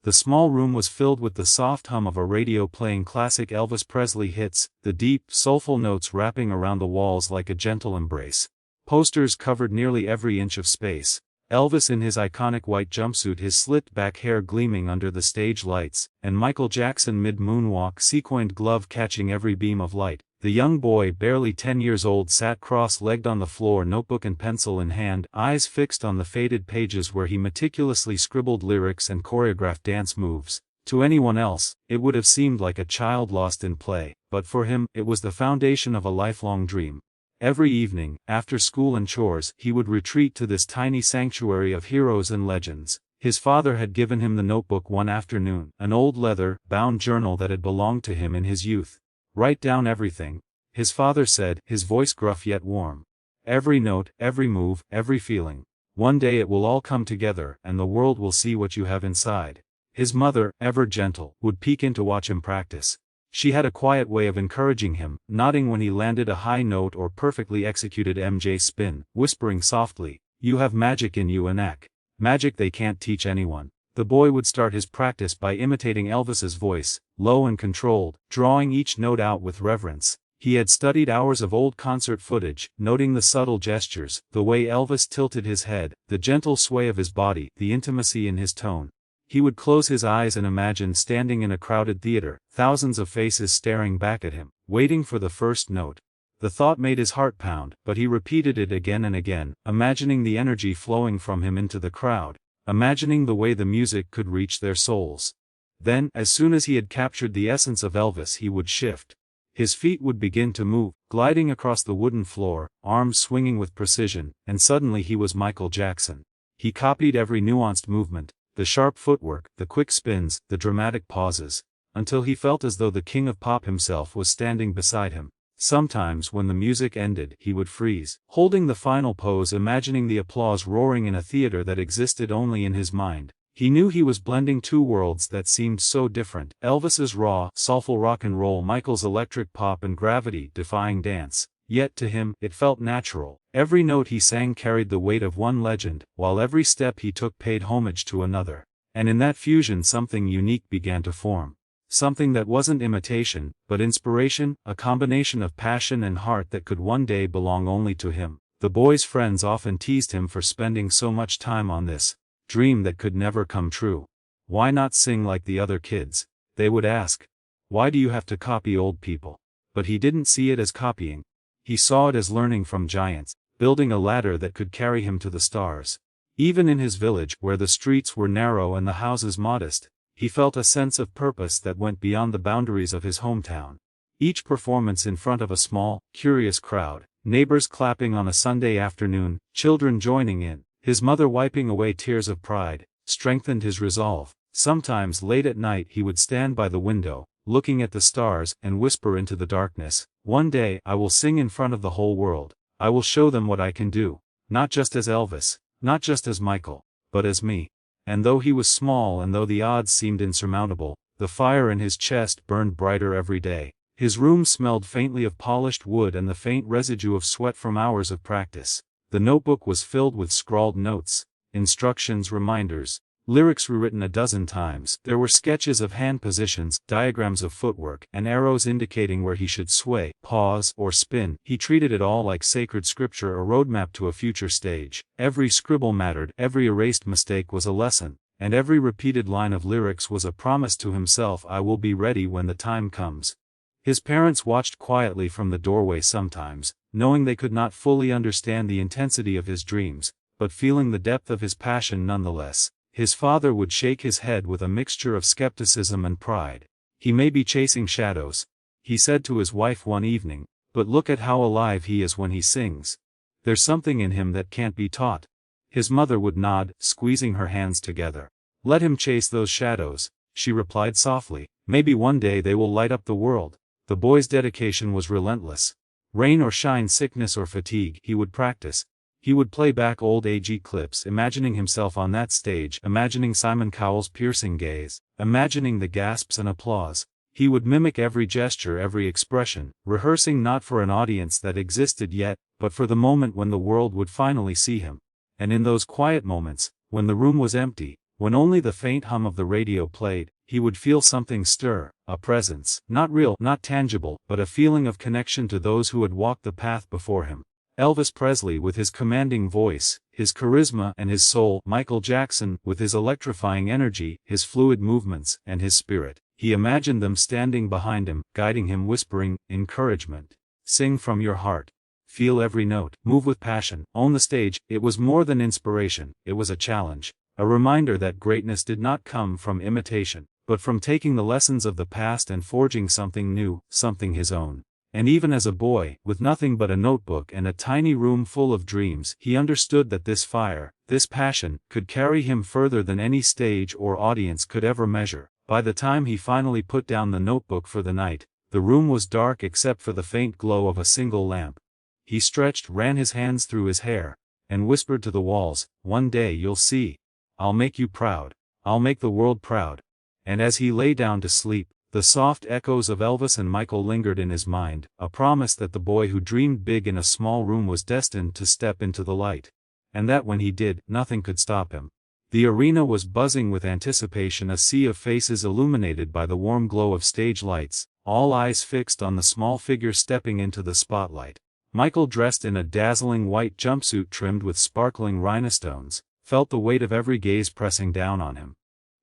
The small room was filled with the soft hum of a radio playing classic Elvis Presley hits, the deep, soulful notes wrapping around the walls like a gentle embrace. Posters covered nearly every inch of space. Elvis in his iconic white jumpsuit, his slicked-back hair gleaming under the stage lights, and Michael Jackson mid-moonwalk, sequined glove catching every beam of light. The young boy, barely 10 years old, sat cross-legged on the floor, notebook and pencil in hand, eyes fixed on the faded pages where he meticulously scribbled lyrics and choreographed dance moves. To anyone else, it would have seemed like a child lost in play, but for him, it was the foundation of a lifelong dream. Every evening, after school and chores, he would retreat to this tiny sanctuary of heroes and legends. His father had given him the notebook one afternoon, an old leather-bound journal that had belonged to him in his youth. "Write down everything," his father said, his voice gruff yet warm. "Every note, every move, every feeling. One day it will all come together, and the world will see what you have inside." His mother, ever gentle, would peek in to watch him practice. She had a quiet way of encouraging him, nodding when he landed a high note or perfectly executed MJ spin, whispering softly, "You have magic in you, Anak. Magic they can't teach anyone." The boy would start his practice by imitating Elvis's voice, low and controlled, drawing each note out with reverence. He had studied hours of old concert footage, noting the subtle gestures, the way Elvis tilted his head, the gentle sway of his body, the intimacy in his tone. He would close his eyes and imagine standing in a crowded theater, thousands of faces staring back at him, waiting for the first note. The thought made his heart pound, but he repeated it again and again, imagining the energy flowing from him into the crowd, imagining the way the music could reach their souls. Then, as soon as he had captured the essence of Elvis, he would shift. His feet would begin to move, gliding across the wooden floor, arms swinging with precision, and suddenly he was Michael Jackson. He copied every nuanced movement, the sharp footwork, the quick spins, the dramatic pauses, until he felt as though the king of pop himself was standing beside him. Sometimes when the music ended, he would freeze, holding the final pose, imagining the applause roaring in a theater that existed only in his mind. He knew he was blending two worlds that seemed so different, Elvis's raw, soulful rock and roll, Michael's electric pop and gravity-defying dance. Yet to him, it felt natural. Every note he sang carried the weight of one legend, while every step he took paid homage to another. And in that fusion something unique began to form. Something that wasn't imitation, but inspiration, a combination of passion and heart that could one day belong only to him. The boy's friends often teased him for spending so much time on this dream that could never come true. "Why not sing like the other kids?" they would ask. "Why do you have to copy old people?" But he didn't see it as copying. He saw it as learning from giants, building a ladder that could carry him to the stars. Even in his village, where the streets were narrow and the houses modest, he felt a sense of purpose that went beyond the boundaries of his hometown. Each performance in front of a small, curious crowd, neighbors clapping on a Sunday afternoon, children joining in, his mother wiping away tears of pride, strengthened his resolve. Sometimes late at night he would stand by the window, looking at the stars, and whisper into the darkness, "One day I will sing in front of the whole world. I will show them what I can do. Not just as Elvis, not just as Michael, but as me." And though he was small and though the odds seemed insurmountable, the fire in his chest burned brighter every day. His room smelled faintly of polished wood and the faint residue of sweat from hours of practice. The notebook was filled with scrawled notes, instructions, reminders, lyrics rewritten a dozen times. There were sketches of hand positions, diagrams of footwork, and arrows indicating where he should sway, pause, or spin. He treated it all like sacred scripture, a roadmap to a future stage. Every scribble mattered, every erased mistake was a lesson, and every repeated line of lyrics was a promise to himself, "I will be ready when the time comes." His parents watched quietly from the doorway sometimes, knowing they could not fully understand the intensity of his dreams, but feeling the depth of his passion nonetheless. His father would shake his head with a mixture of skepticism and pride. "He may be chasing shadows," he said to his wife one evening, "but look at how alive he is when he sings. There's something in him that can't be taught." His mother would nod, squeezing her hands together. "Let him chase those shadows," she replied softly. "Maybe one day they will light up the world." The boy's dedication was relentless. Rain or shine, sickness or fatigue, he would practice. He would play back old AG clips, imagining himself on that stage, imagining Simon Cowell's piercing gaze, imagining the gasps and applause. He would mimic every gesture, every expression, rehearsing not for an audience that existed yet, but for the moment when the world would finally see him. And in those quiet moments, when the room was empty, When only the faint hum of the radio played, he would feel something stir, a presence, not real, not tangible, but a feeling of connection to those who had walked the path before him. Elvis Presley with his commanding voice, his charisma and his soul, Michael Jackson with his electrifying energy, his fluid movements, and his spirit. He imagined them standing behind him, guiding him, whispering encouragement. Sing from your heart. Feel every note. Move with passion. Own the stage. It was more than inspiration, it was a challenge. A reminder that greatness did not come from imitation, but from taking the lessons of the past and forging something new, something his own. And even as a boy, with nothing but a notebook and a tiny room full of dreams, he understood that this fire, this passion, could carry him further than any stage or audience could ever measure. By the time he finally put down the notebook for the night, the room was dark except for the faint glow of a single lamp. He stretched, ran his hands through his hair, and whispered to the walls, "One day you'll see. I'll make you proud. I'll make the world proud." And as he lay down to sleep, the soft echoes of Elvis and Michael lingered in his mind, a promise that the boy who dreamed big in a small room was destined to step into the light. And that when he did, nothing could stop him. The arena was buzzing with anticipation, a sea of faces illuminated by the warm glow of stage lights, all eyes fixed on the small figure stepping into the spotlight. Michael, dressed in a dazzling white jumpsuit trimmed with sparkling rhinestones, felt the weight of every gaze pressing down on him.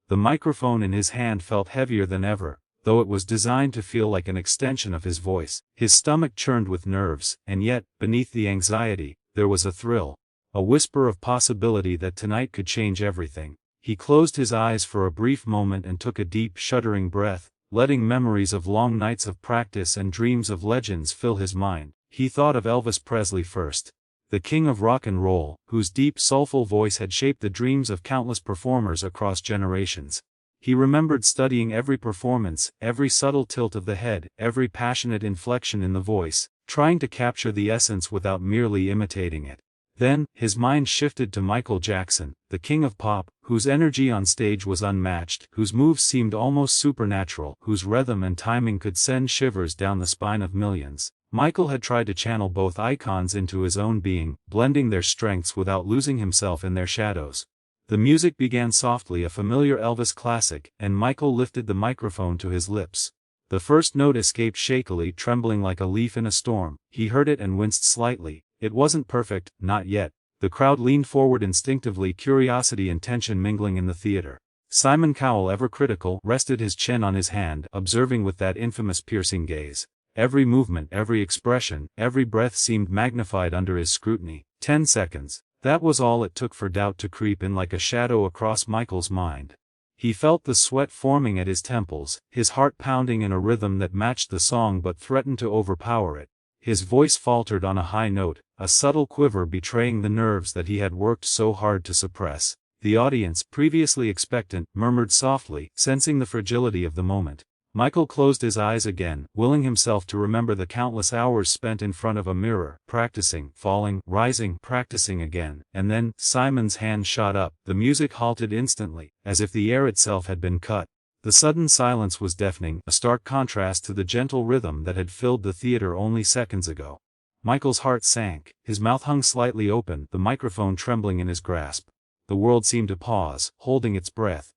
The microphone in his hand felt heavier than ever, though it was designed to feel like an extension of his voice. His stomach churned with nerves, and yet, beneath the anxiety, there was a thrill. A whisper of possibility that tonight could change everything. He closed his eyes for a brief moment and took a deep, shuddering breath, letting memories of long nights of practice and dreams of legends fill his mind. He thought of Elvis Presley first, the king of rock and roll, whose deep, soulful voice had shaped the dreams of countless performers across generations. He remembered studying every performance, every subtle tilt of the head, every passionate inflection in the voice, trying to capture the essence without merely imitating it. Then, his mind shifted to Michael Jackson, the king of pop, whose energy on stage was unmatched, whose moves seemed almost supernatural, whose rhythm and timing could send shivers down the spine of millions. Michael had tried to channel both icons into his own being, blending their strengths without losing himself in their shadows. The music began softly, a familiar Elvis classic, and Michael lifted the microphone to his lips. The first note escaped shakily, trembling like a leaf in a storm. He heard it and winced slightly. It wasn't perfect, not yet. The crowd leaned forward instinctively, curiosity and tension mingling in the theater. Simon Cowell, ever critical, rested his chin on his hand, observing with that infamous piercing gaze. Every movement, every expression, every breath seemed magnified under his scrutiny. 10 seconds. That was all it took for doubt to creep in like a shadow across Michael's mind. He felt the sweat forming at his temples, his heart pounding in a rhythm that matched the song but threatened to overpower it. His voice faltered on a high note, a subtle quiver betraying the nerves that he had worked so hard to suppress. The audience, previously expectant, murmured softly, sensing the fragility of the moment. Michael closed his eyes again, willing himself to remember the countless hours spent in front of a mirror, practicing, falling, rising, practicing again. And then, Simon's hand shot up. The music halted instantly, as if the air itself had been cut. The sudden silence was deafening, a stark contrast to the gentle rhythm that had filled the theater only seconds ago. Michael's heart sank, his mouth hung slightly open, the microphone trembling in his grasp. The world seemed to pause, holding its breath.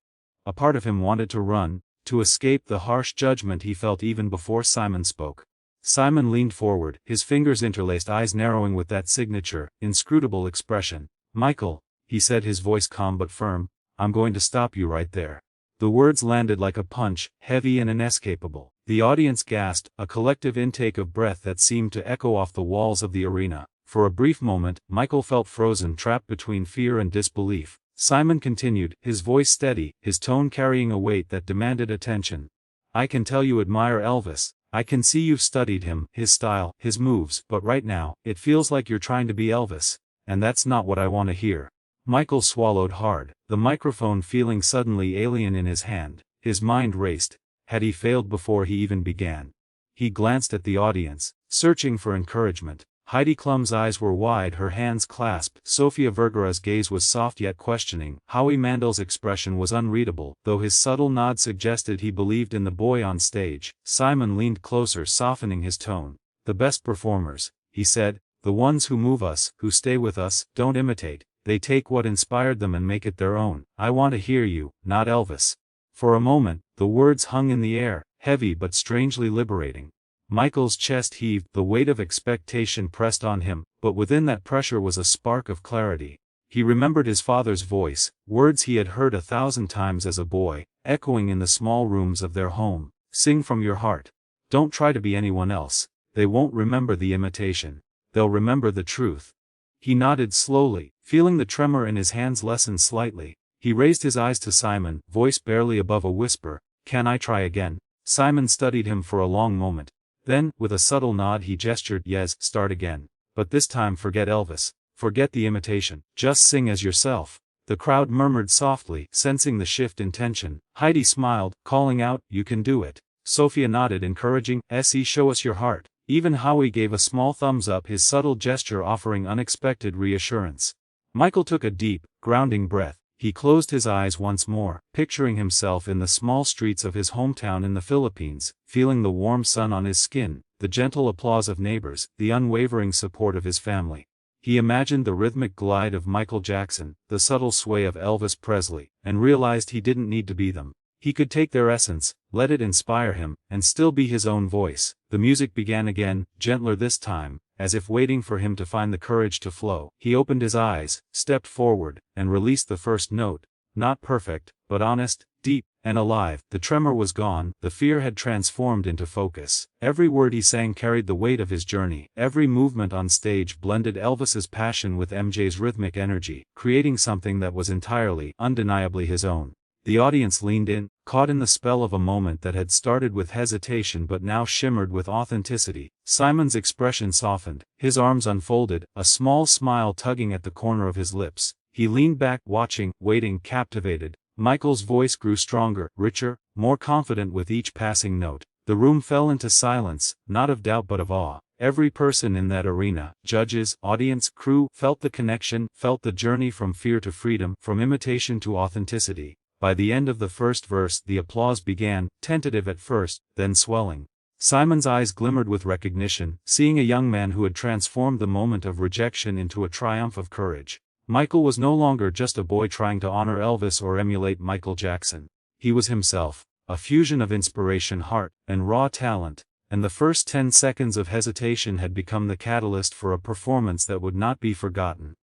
A part of him wanted to run, to escape the harsh judgment he felt even before Simon spoke. Simon leaned forward, his fingers interlaced, eyes narrowing with that signature, inscrutable expression. "Michael," he said, his voice calm but firm, "I'm going to stop you right there." The words landed like a punch, heavy and inescapable. The audience gasped, a collective intake of breath that seemed to echo off the walls of the arena. For a brief moment, Michael felt frozen, trapped between fear and disbelief. Simon continued, his voice steady, his tone carrying a weight that demanded attention. "I can tell you admire Elvis. I can see you've studied him, his style, his moves, but right now, it feels like you're trying to be Elvis. And that's not what I want to hear." Michael swallowed hard, the microphone feeling suddenly alien in his hand. His mind raced. Had he failed before he even began? He glanced at the audience, searching for encouragement. Heidi Klum's eyes were wide, her hands clasped. Sofia Vergara's gaze was soft yet questioning. Howie Mandel's expression was unreadable, though his subtle nod suggested he believed in the boy on stage. Simon leaned closer, softening his tone. "The best performers," he said, "the ones who move us, who stay with us, don't imitate. they take what inspired them and make it their own. I want to hear you, not Elvis. For a moment, the words hung in the air, heavy but strangely liberating. Michael's chest heaved, the weight of expectation pressed on him, but within that pressure was a spark of clarity. He remembered his father's voice, words he had heard 1,000 times as a boy, echoing in the small rooms of their home. Sing from your heart. Don't try to be anyone else. They won't remember the imitation. They'll remember the truth. He nodded slowly, feeling the tremor in his hands lessen slightly. He raised his eyes to Simon, voice barely above a whisper. Can I try again? Simon studied him for a long moment. Then, with a subtle nod he gestured, yes, start again. But this time forget Elvis. Forget the imitation. Just sing as yourself. The crowd murmured softly, sensing the shift in tension. Heidi smiled, calling out, you can do it. Sophia nodded encouraging, show us your heart. Even Howie gave a small thumbs up, his subtle gesture offering unexpected reassurance. Michael took a deep, grounding breath. He closed his eyes once more, picturing himself in the small streets of his hometown in the Philippines, feeling the warm sun on his skin, the gentle applause of neighbors, the unwavering support of his family. He imagined the rhythmic glide of Michael Jackson, the subtle sway of Elvis Presley, and realized he didn't need to be them. He could take their essence, let it inspire him, and still be his own voice. The music began again, gentler this time, as if waiting for him to find the courage to flow. He opened his eyes, stepped forward, and released the first note. Not perfect, but honest, deep, and alive. The tremor was gone, the fear had transformed into focus. Every word he sang carried the weight of his journey. Every movement on stage blended Elvis's passion with MJ's rhythmic energy, creating something that was entirely, undeniably his own. The audience leaned in, caught in the spell of a moment that had started with hesitation but now shimmered with authenticity. Simon's expression softened, his arms unfolded, a small smile tugging at the corner of his lips. He leaned back, watching, waiting, captivated. Michael's voice grew stronger, richer, more confident with each passing note. The room fell into silence, not of doubt but of awe. Every person in that arena, judges, audience, crew, felt the connection, felt the journey from fear to freedom, from imitation to authenticity. By the end of the first verse the applause began, tentative at first, then swelling. Simon's eyes glimmered with recognition, seeing a young man who had transformed the moment of rejection into a triumph of courage. Michael was no longer just a boy trying to honor Elvis or emulate Michael Jackson. He was himself, a fusion of inspiration, heart, and raw talent, and the first 10 seconds of hesitation had become the catalyst for a performance that would not be forgotten.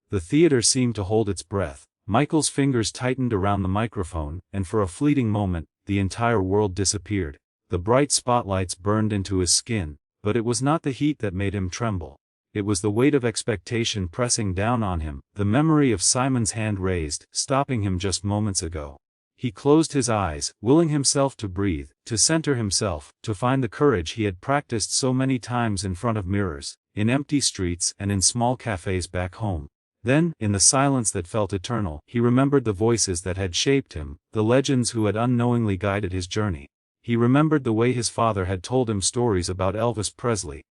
The theater seemed to hold its breath. Michael's fingers tightened around the microphone, and for a fleeting moment, the entire world disappeared. The bright spotlights burned into his skin, but it was not the heat that made him tremble. It was the weight of expectation pressing down on him, the memory of Simon's hand raised, stopping him just moments ago. He closed his eyes, willing himself to breathe, to center himself, to find the courage he had practiced so many times in front of mirrors, in empty streets and in small cafes back home. Then, in the silence that felt eternal, he remembered the voices that had shaped him, the legends who had unknowingly guided his journey. He remembered the way his father had told him stories about Elvis Presley,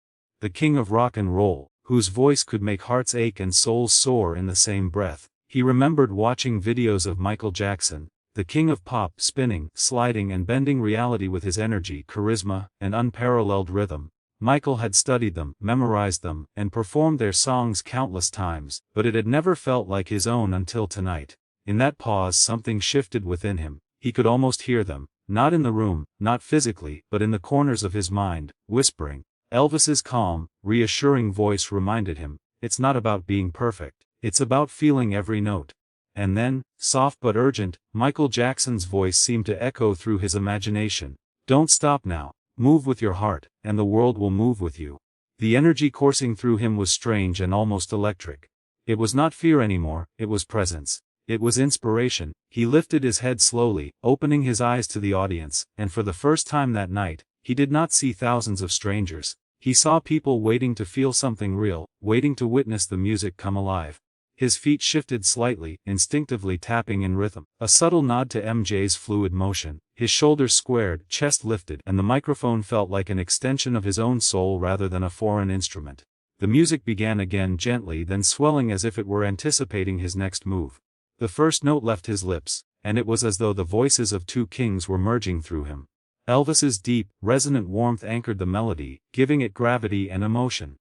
the king of rock and roll, whose voice could make hearts ache and souls soar in the same breath. He remembered watching videos of Michael Jackson, the king of pop, spinning, sliding and bending reality with his energy, charisma, and unparalleled rhythm. Michael had studied them, memorized them, and performed their songs countless times, but it had never felt like his own until tonight. In that pause something shifted within him. He could almost hear them, not in the room, not physically, but in the corners of his mind, whispering. Elvis's calm, reassuring voice reminded him, it's not about being perfect, it's about feeling every note. And then, soft but urgent, Michael Jackson's voice seemed to echo through his imagination. Don't stop now. Move with your heart, and the world will move with you. The energy coursing through him was strange and almost electric. It was not fear anymore, it was presence. It was inspiration. He lifted his head slowly, opening his eyes to the audience, and for the first time that night, he did not see thousands of strangers. He saw people waiting to feel something real, waiting to witness the music come alive. His feet shifted slightly, instinctively tapping in rhythm. A subtle nod to MJ's fluid motion. His shoulders squared, chest lifted, and the microphone felt like an extension of his own soul rather than a foreign instrument. The music began again gently, then swelling as if it were anticipating his next move. The first note left his lips, and it was as though the voices of two kings were merging through him. Elvis's deep, resonant warmth anchored the melody, giving it gravity and emotion.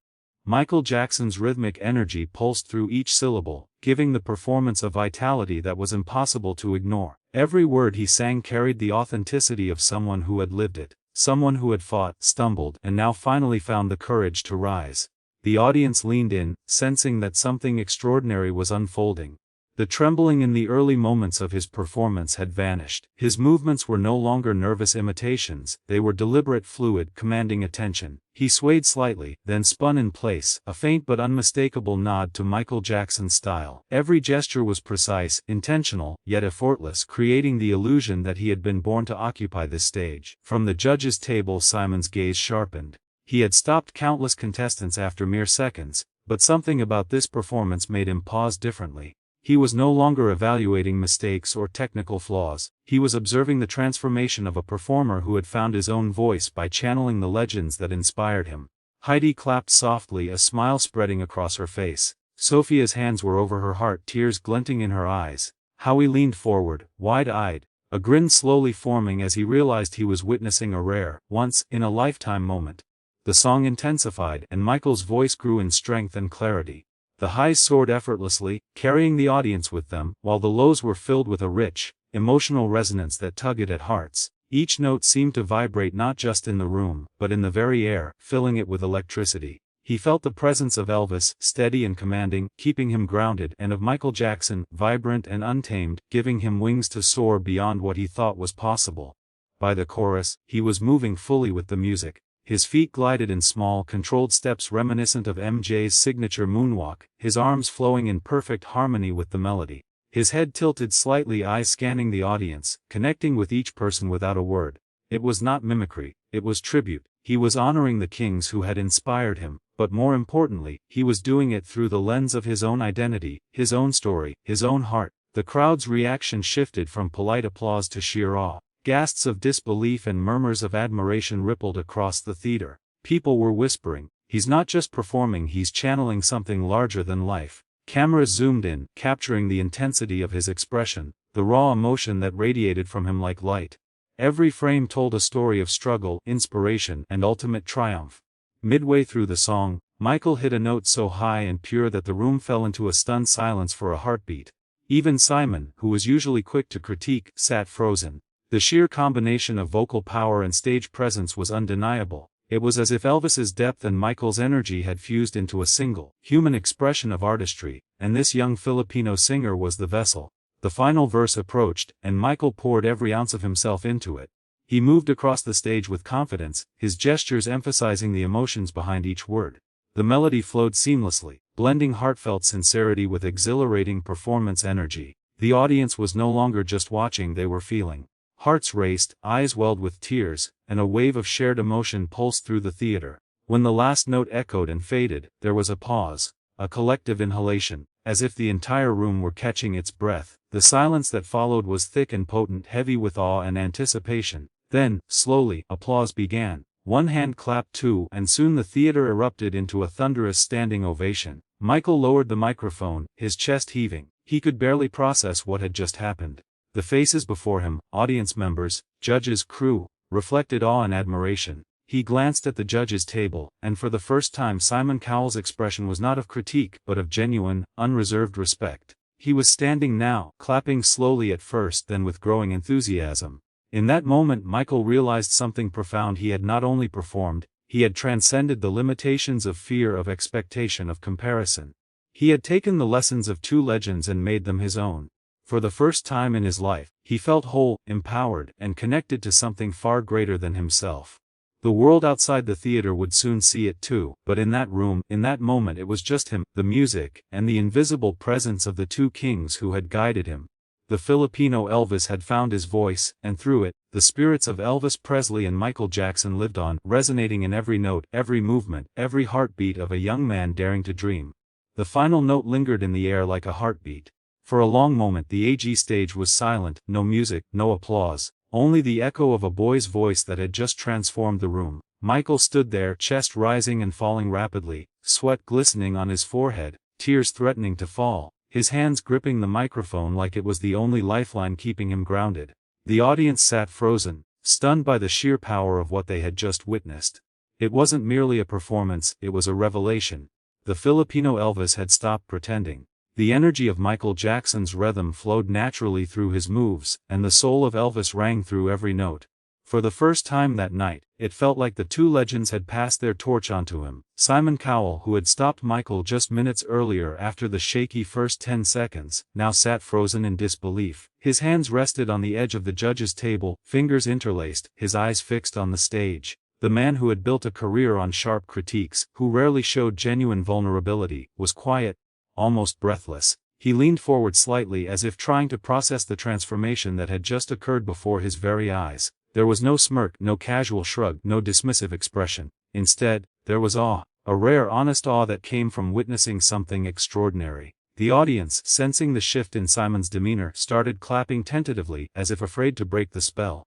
Michael Jackson's rhythmic energy pulsed through each syllable, giving the performance a vitality that was impossible to ignore. Every word he sang carried the authenticity of someone who had lived it, someone who had fought, stumbled, and now finally found the courage to rise. The audience leaned in, sensing that something extraordinary was unfolding. The trembling in the early moments of his performance had vanished. His movements were no longer nervous imitations, they were deliberate, fluid, commanding attention. He swayed slightly, then spun in place, a faint but unmistakable nod to Michael Jackson's style. Every gesture was precise, intentional, yet effortless, creating the illusion that he had been born to occupy this stage. From the judges' table, Simon's gaze sharpened. He had stopped countless contestants after mere seconds, but something about this performance made him pause differently. He was no longer evaluating mistakes or technical flaws, he was observing the transformation of a performer who had found his own voice by channeling the legends that inspired him. Heidi clapped softly, a smile spreading across her face. Sophia's hands were over her heart, tears glinting in her eyes. Howie leaned forward, wide-eyed, a grin slowly forming as he realized he was witnessing a rare, once-in-a-lifetime moment. The song intensified, and Michael's voice grew in strength and clarity. The highs soared effortlessly, carrying the audience with them, while the lows were filled with a rich, emotional resonance that tugged at hearts. Each note seemed to vibrate not just in the room, but in the very air, filling it with electricity. He felt the presence of Elvis, steady and commanding, keeping him grounded, and of Michael Jackson, vibrant and untamed, giving him wings to soar beyond what he thought was possible. By the chorus, he was moving fully with the music. His feet glided in small, controlled steps reminiscent of MJ's signature moonwalk, his arms flowing in perfect harmony with the melody. His head tilted slightly, eyes scanning the audience, connecting with each person without a word. It was not mimicry, it was tribute. He was honoring the kings who had inspired him, but more importantly, he was doing it through the lens of his own identity, his own story, his own heart. The crowd's reaction shifted from polite applause to sheer awe. Gasps of disbelief and murmurs of admiration rippled across the theater. People were whispering, "He's not just performing, he's channeling something larger than life." Cameras zoomed in, capturing the intensity of his expression, the raw emotion that radiated from him like light. Every frame told a story of struggle, inspiration, and ultimate triumph. Midway through the song, Michael hit a note so high and pure that the room fell into a stunned silence for a heartbeat. Even Simon, who was usually quick to critique, sat frozen. The sheer combination of vocal power and stage presence was undeniable. It was as if Elvis's depth and Michael's energy had fused into a single, human expression of artistry, and this young Filipino singer was the vessel. The final verse approached, and Michael poured every ounce of himself into it. He moved across the stage with confidence, his gestures emphasizing the emotions behind each word. The melody flowed seamlessly, blending heartfelt sincerity with exhilarating performance energy. The audience was no longer just watching, they were feeling. Hearts raced, eyes welled with tears, and a wave of shared emotion pulsed through the theater. When the last note echoed and faded, there was a pause, a collective inhalation, as if the entire room were catching its breath. The silence that followed was thick and potent, heavy with awe and anticipation. Then, slowly, applause began. One hand clapped too, and soon the theater erupted into a thunderous standing ovation. Michael lowered the microphone, his chest heaving. He could barely process what had just happened. The faces before him, audience members, judges, crew, reflected awe and admiration. He glanced at the judges' table, and for the first time Simon Cowell's expression was not of critique but of genuine, unreserved respect. He was standing now, clapping slowly at first, then with growing enthusiasm. In that moment Michael realized something profound. He had not only performed, he had transcended the limitations of fear, of expectation, of comparison. He had taken the lessons of two legends and made them his own. For the first time in his life, he felt whole, empowered, and connected to something far greater than himself. The world outside the theater would soon see it too, but in that room, in that moment, it was just him, the music, and the invisible presence of the two kings who had guided him. The Filipino Elvis had found his voice, and through it, the spirits of Elvis Presley and Michael Jackson lived on, resonating in every note, every movement, every heartbeat of a young man daring to dream. The final note lingered in the air like a heartbeat. For a long moment the AG stage was silent, no music, no applause, only the echo of a boy's voice that had just transformed the room. Michael stood there, chest rising and falling rapidly, sweat glistening on his forehead, tears threatening to fall, his hands gripping the microphone like it was the only lifeline keeping him grounded. The audience sat frozen, stunned by the sheer power of what they had just witnessed. It wasn't merely a performance, it was a revelation. The Filipino Elvis had stopped pretending. The energy of Michael Jackson's rhythm flowed naturally through his moves, and the soul of Elvis rang through every note. For the first time that night, it felt like the two legends had passed their torch onto him. Simon Cowell, who had stopped Michael just minutes earlier after the shaky first 10 seconds, now sat frozen in disbelief. His hands rested on the edge of the judge's table, fingers interlaced, his eyes fixed on the stage. The man who had built a career on sharp critiques, who rarely showed genuine vulnerability, was quiet, almost breathless. He leaned forward slightly as if trying to process the transformation that had just occurred before his very eyes. There was no smirk, no casual shrug, no dismissive expression. Instead, there was awe, a rare honest awe that came from witnessing something extraordinary. The audience, sensing the shift in Simon's demeanor, started clapping tentatively, as if afraid to break the spell.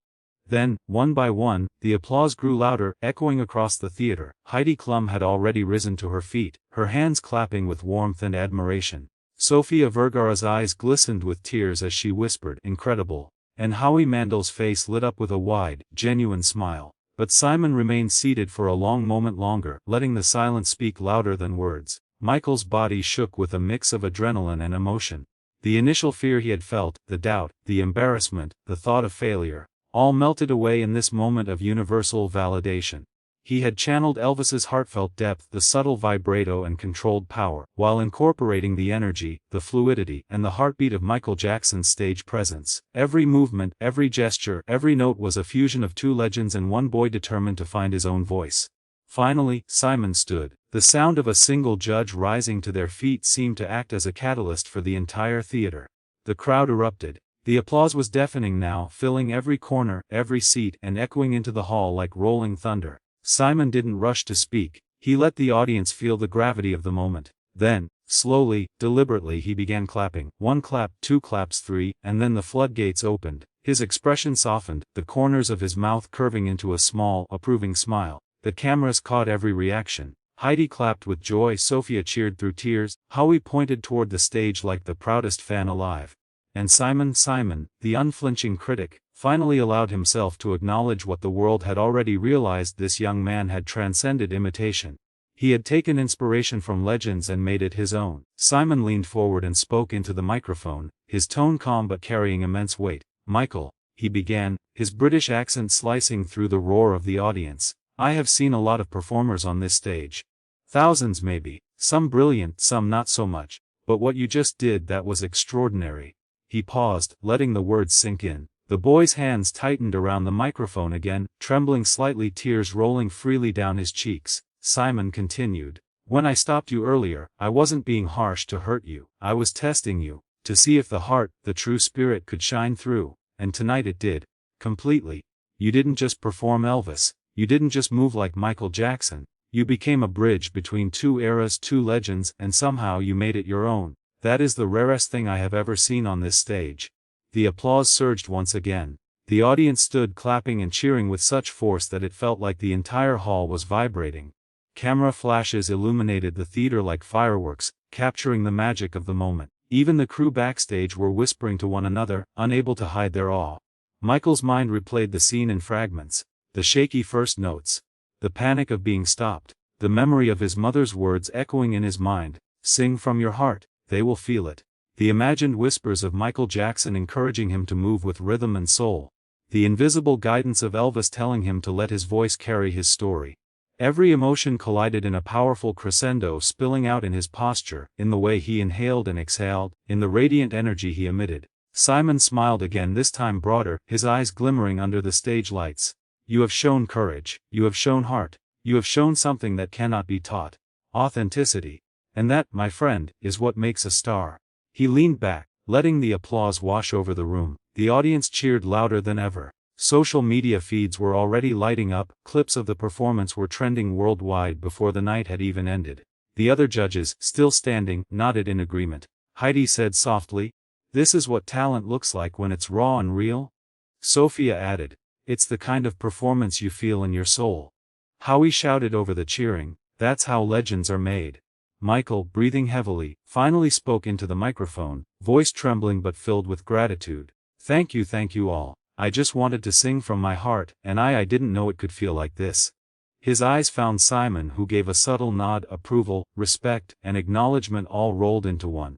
Then, one by one, the applause grew louder, echoing across the theater. Heidi Klum had already risen to her feet, her hands clapping with warmth and admiration. Sofia Vergara's eyes glistened with tears as she whispered, "Incredible." And Howie Mandel's face lit up with a wide, genuine smile. But Simon remained seated for a long moment longer, letting the silence speak louder than words. Michael's body shook with a mix of adrenaline and emotion. The initial fear he had felt, the doubt, the embarrassment, the thought of failure, all melted away in this moment of universal validation. He had channeled Elvis's heartfelt depth, the subtle vibrato and controlled power, while incorporating the energy, the fluidity, and the heartbeat of Michael Jackson's stage presence. Every movement, every gesture, every note was a fusion of two legends and one boy determined to find his own voice. Finally, Simon stood. The sound of a single judge rising to their feet seemed to act as a catalyst for the entire theater. The crowd erupted. The applause was deafening now, filling every corner, every seat, and echoing into the hall like rolling thunder. Simon didn't rush to speak, he let the audience feel the gravity of the moment. Then, slowly, deliberately he began clapping. One clap, two claps, three, and then the floodgates opened. His expression softened, the corners of his mouth curving into a small, approving smile. The cameras caught every reaction. Heidi clapped with joy, Sophia cheered through tears, Howie pointed toward the stage like the proudest fan alive. And Simon, the unflinching critic, finally allowed himself to acknowledge what the world had already realized: this young man had transcended imitation. He had taken inspiration from legends and made it his own. Simon leaned forward and spoke into the microphone, his tone calm but carrying immense weight. "Michael," he began, his British accent slicing through the roar of the audience, "I have seen a lot of performers on this stage. Thousands maybe, some brilliant, some not so much, but what you just did, that was extraordinary." He paused, letting the words sink in. The boy's hands tightened around the microphone again, trembling slightly, tears rolling freely down his cheeks. Simon continued, "When I stopped you earlier, I wasn't being harsh to hurt you. I was testing you, to see if the heart, the true spirit could shine through, and tonight it did. Completely. You didn't just perform Elvis, you didn't just move like Michael Jackson, you became a bridge between two eras, two legends, and somehow you made it your own. That is the rarest thing I have ever seen on this stage." The applause surged once again. The audience stood clapping and cheering with such force that it felt like the entire hall was vibrating. Camera flashes illuminated the theater like fireworks, capturing the magic of the moment. Even the crew backstage were whispering to one another, unable to hide their awe. Michael's mind replayed the scene in fragments. The shaky first notes, the panic of being stopped, the memory of his mother's words echoing in his mind, "Sing from your heart, they will feel it." The imagined whispers of Michael Jackson encouraging him to move with rhythm and soul. The invisible guidance of Elvis telling him to let his voice carry his story. Every emotion collided in a powerful crescendo, spilling out in his posture, in the way he inhaled and exhaled, in the radiant energy he emitted. Simon smiled again, this time broader, his eyes glimmering under the stage lights. "You have shown courage, you have shown heart, you have shown something that cannot be taught. Authenticity. And that, my friend, is what makes a star." He leaned back, letting the applause wash over the room. The audience cheered louder than ever. Social media feeds were already lighting up, clips of the performance were trending worldwide before the night had even ended. The other judges, still standing, nodded in agreement. Heidi said softly, "This is what talent looks like when it's raw and real." Sophia added, "It's the kind of performance you feel in your soul." Howie shouted over the cheering, "That's how legends are made." Michael, breathing heavily, finally spoke into the microphone, voice trembling but filled with gratitude. Thank you all. I just wanted to sing from my heart, and I didn't know it could feel like this." His eyes found Simon, who gave a subtle nod, approval, respect, and acknowledgement all rolled into one.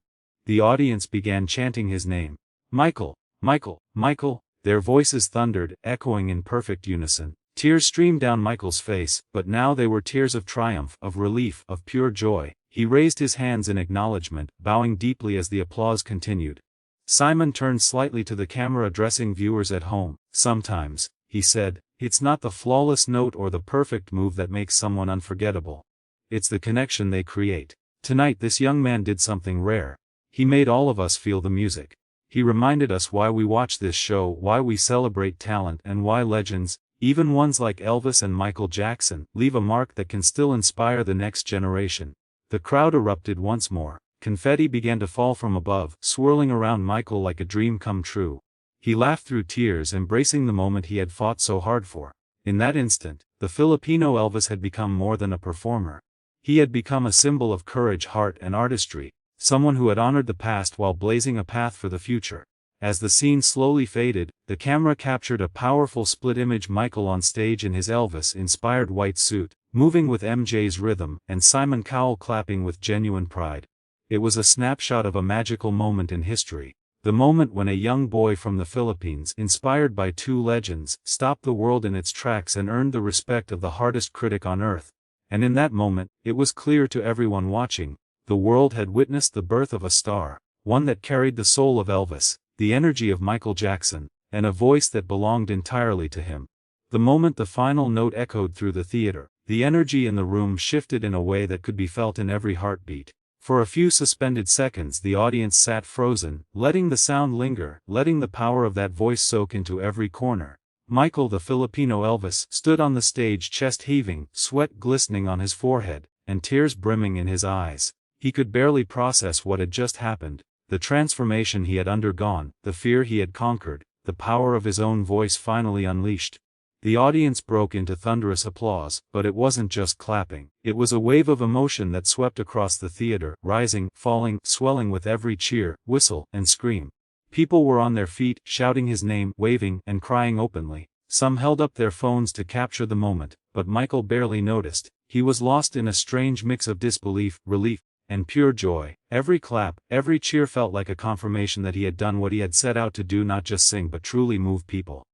the audience began chanting his name. Michael, Michael, Michael, their voices thundered, echoing in perfect unison. Tears streamed down Michael's face, but now they were tears of triumph, of relief, of pure joy. He raised his hands in acknowledgement, bowing deeply as the applause continued. Simon turned slightly to the camera, addressing viewers at home. Sometimes, he said, it's not the flawless note or the perfect move that makes someone unforgettable. It's the connection they create. Tonight this young man did something rare. He made all of us feel the music. He reminded us why we watch this show, why we celebrate talent, and why legends, even ones like Elvis and Michael Jackson, leave a mark that can still inspire the next generation. The crowd erupted once more. Confetti began to fall from above, swirling around Michael like a dream come true. He laughed through tears, embracing the moment he had fought so hard for. In that instant, the Filipino Elvis had become more than a performer. He had become a symbol of courage, heart, and artistry, someone who had honored the past while blazing a path for the future. As the scene slowly faded, the camera captured a powerful split image: Michael on stage in his Elvis-inspired white suit, moving with MJ's rhythm, and Simon Cowell clapping with genuine pride. It was a snapshot of a magical moment in history. The moment when a young boy from the Philippines, inspired by two legends, stopped the world in its tracks and earned the respect of the hardest critic on earth. And in that moment, it was clear to everyone watching, the world had witnessed the birth of a star, one that carried the soul of Elvis, the energy of Michael Jackson, and a voice that belonged entirely to him. The moment the final note echoed through the theater, the energy in the room shifted in a way that could be felt in every heartbeat. For a few suspended seconds the audience sat frozen, letting the sound linger, letting the power of that voice soak into every corner. Michael, the Filipino Elvis, stood on the stage, chest heaving, sweat glistening on his forehead, and tears brimming in his eyes. He could barely process what had just happened, the transformation he had undergone, the fear he had conquered, the power of his own voice finally unleashed. The audience broke into thunderous applause, but it wasn't just clapping. It was a wave of emotion that swept across the theater, rising, falling, swelling with every cheer, whistle, and scream. People were on their feet, shouting his name, waving, and crying openly. Some held up their phones to capture the moment, but Michael barely noticed. He was lost in a strange mix of disbelief, relief, and pure joy. Every clap, every cheer felt like a confirmation that he had done what he had set out to do: not just sing but truly move people.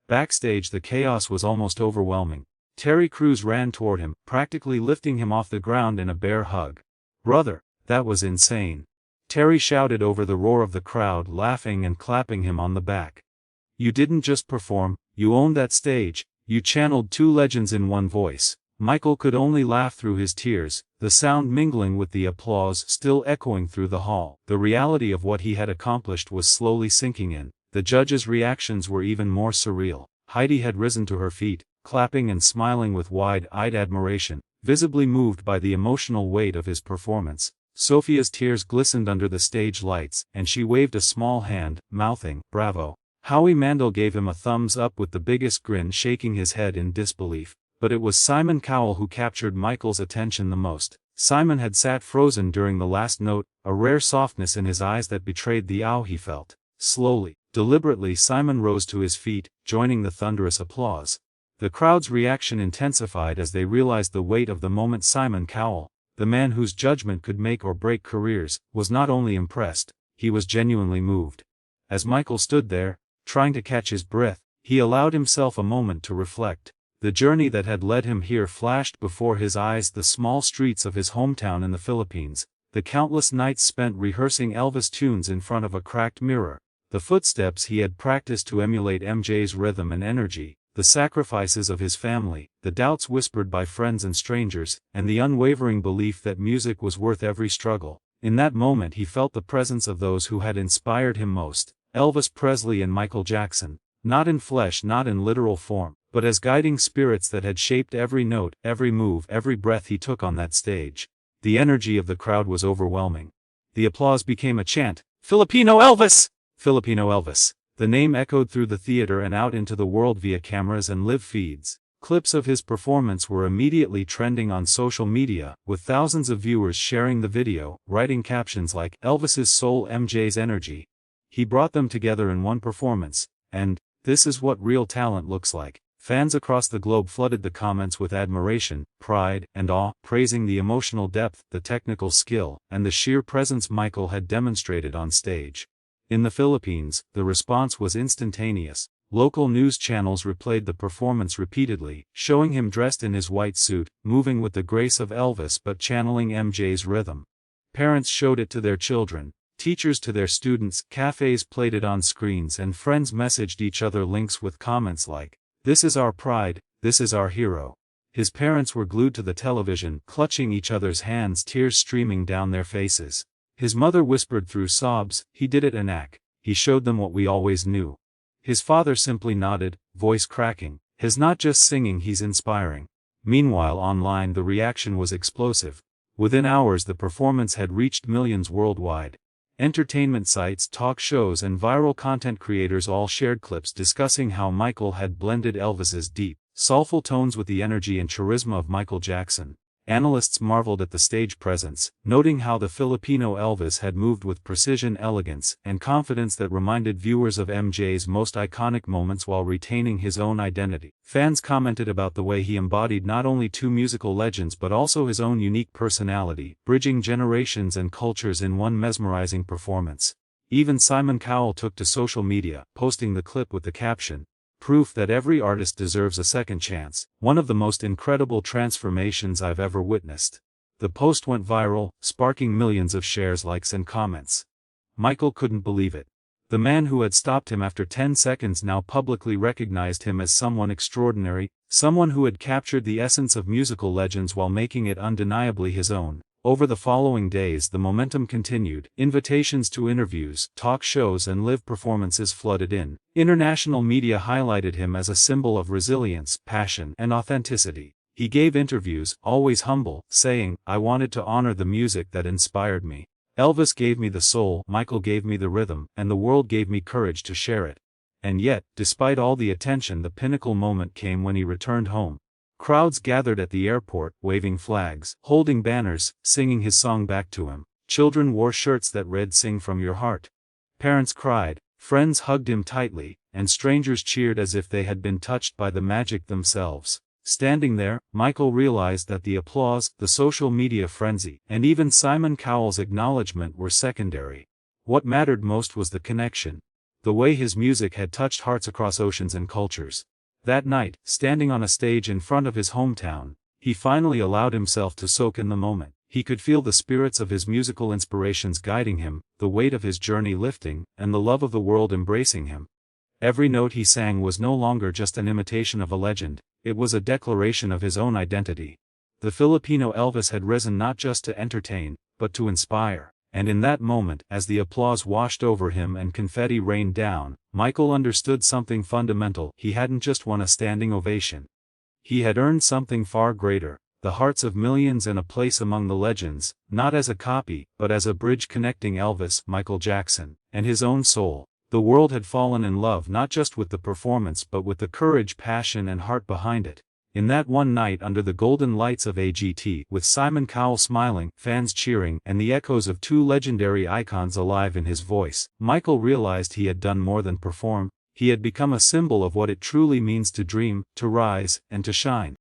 Backstage the chaos was almost overwhelming. Terry Crews ran toward him, practically lifting him off the ground in a bear hug. "Brother, that was insane," Terry shouted over the roar of the crowd, laughing and clapping him on the back. "You didn't just perform, you owned that stage, you channeled two legends in one voice." Michael could only laugh through his tears, the sound mingling with the applause still echoing through the hall. The reality of what he had accomplished was slowly sinking in. The judges' reactions were even more surreal. Heidi had risen to her feet, clapping and smiling with wide-eyed admiration, visibly moved by the emotional weight of his performance. Sophia's tears glistened under the stage lights, and she waved a small hand, mouthing, "Bravo." Howie Mandel gave him a thumbs up with the biggest grin, shaking his head in disbelief. But it was Simon Cowell who captured Michael's attention the most. Simon had sat frozen during the last note, a rare softness in his eyes that betrayed the awe he felt. Slowly, deliberately, Simon rose to his feet, joining the thunderous applause. The crowd's reaction intensified as they realized the weight of the moment. Simon Cowell, the man whose judgment could make or break careers, was not only impressed, he was genuinely moved. As Michael stood there, trying to catch his breath, he allowed himself a moment to reflect. The journey that had led him here flashed before his eyes: the small streets of his hometown in the Philippines, the countless nights spent rehearsing Elvis tunes in front of a cracked mirror, the footsteps he had practiced to emulate MJ's rhythm and energy, the sacrifices of his family, the doubts whispered by friends and strangers, and the unwavering belief that music was worth every struggle. In that moment he felt the presence of those who had inspired him most, Elvis Presley and Michael Jackson, not in flesh, not in literal form, but as guiding spirits that had shaped every note, every move, every breath he took on that stage. The energy of the crowd was overwhelming. The applause became a chant. "Filipino Elvis! Filipino Elvis!" The name echoed through the theater and out into the world via cameras and live feeds. Clips of his performance were immediately trending on social media, with thousands of viewers sharing the video, writing captions like, "Elvis's soul, MJ's energy. He brought them together in one performance, and this is what real talent looks like." Fans across the globe flooded the comments with admiration, pride, and awe, praising the emotional depth, the technical skill, and the sheer presence Michael had demonstrated on stage. In the Philippines, the response was instantaneous. Local news channels replayed the performance repeatedly, showing him dressed in his white suit, moving with the grace of Elvis but channeling MJ's rhythm. Parents showed it to their children, teachers to their students, cafes played it on screens, and friends messaged each other links with comments like, "This is our pride, this is our hero." His parents were glued to the television, clutching each other's hands, tears streaming down their faces. His mother whispered through sobs, "He did it, Anak. He showed them what we always knew." His father simply nodded, voice cracking, "He's not just singing, he's inspiring." Meanwhile, online the reaction was explosive. Within hours the performance had reached millions worldwide. Entertainment sites, talk shows, and viral content creators all shared clips discussing how Michael had blended Elvis's deep, soulful tones with the energy and charisma of Michael Jackson. Analysts marveled at the stage presence, noting how the Filipino Elvis had moved with precision, elegance, and confidence that reminded viewers of MJ's most iconic moments while retaining his own identity. Fans commented about the way he embodied not only two musical legends but also his own unique personality, bridging generations and cultures in one mesmerizing performance. Even Simon Cowell took to social media, posting the clip with the caption, "Proof that every artist deserves a second chance, one of the most incredible transformations I've ever witnessed." The post went viral, sparking millions of shares, likes, and comments. Michael couldn't believe it. The man who had stopped him after 10 seconds now publicly recognized him as someone extraordinary, someone who had captured the essence of musical legends while making it undeniably his own. Over the following days the momentum continued, invitations to interviews, talk shows, and live performances flooded in. International media highlighted him as a symbol of resilience, passion, and authenticity. He gave interviews, always humble, saying, "I wanted to honor the music that inspired me. Elvis gave me the soul, Michael gave me the rhythm, and the world gave me courage to share it." And yet, despite all the attention, the pinnacle moment came when he returned home. Crowds gathered at the airport, waving flags, holding banners, singing his song back to him. Children wore shirts that read, "Sing from your heart." Parents cried, friends hugged him tightly, and strangers cheered as if they had been touched by the magic themselves. Standing there, Michael realized that the applause, the social media frenzy, and even Simon Cowell's acknowledgement were secondary. What mattered most was the connection. The way his music had touched hearts across oceans and cultures. That night, standing on a stage in front of his hometown, he finally allowed himself to soak in the moment. He could feel the spirits of his musical inspirations guiding him, the weight of his journey lifting, and the love of the world embracing him. Every note he sang was no longer just an imitation of a legend, it was a declaration of his own identity. The Filipino Elvis had risen not just to entertain, but to inspire. And in that moment, as the applause washed over him and confetti rained down, Michael understood something fundamental. He hadn't just won a standing ovation. He had earned something far greater, the hearts of millions and a place among the legends, not as a copy, but as a bridge connecting Elvis, Michael Jackson, and his own soul. The world had fallen in love not just with the performance but with the courage, passion, and heart behind it. In that one night under the golden lights of AGT, with Simon Cowell smiling, fans cheering, and the echoes of two legendary icons alive in his voice, Michael realized he had done more than perform. He had become a symbol of what it truly means to dream, to rise, and to shine.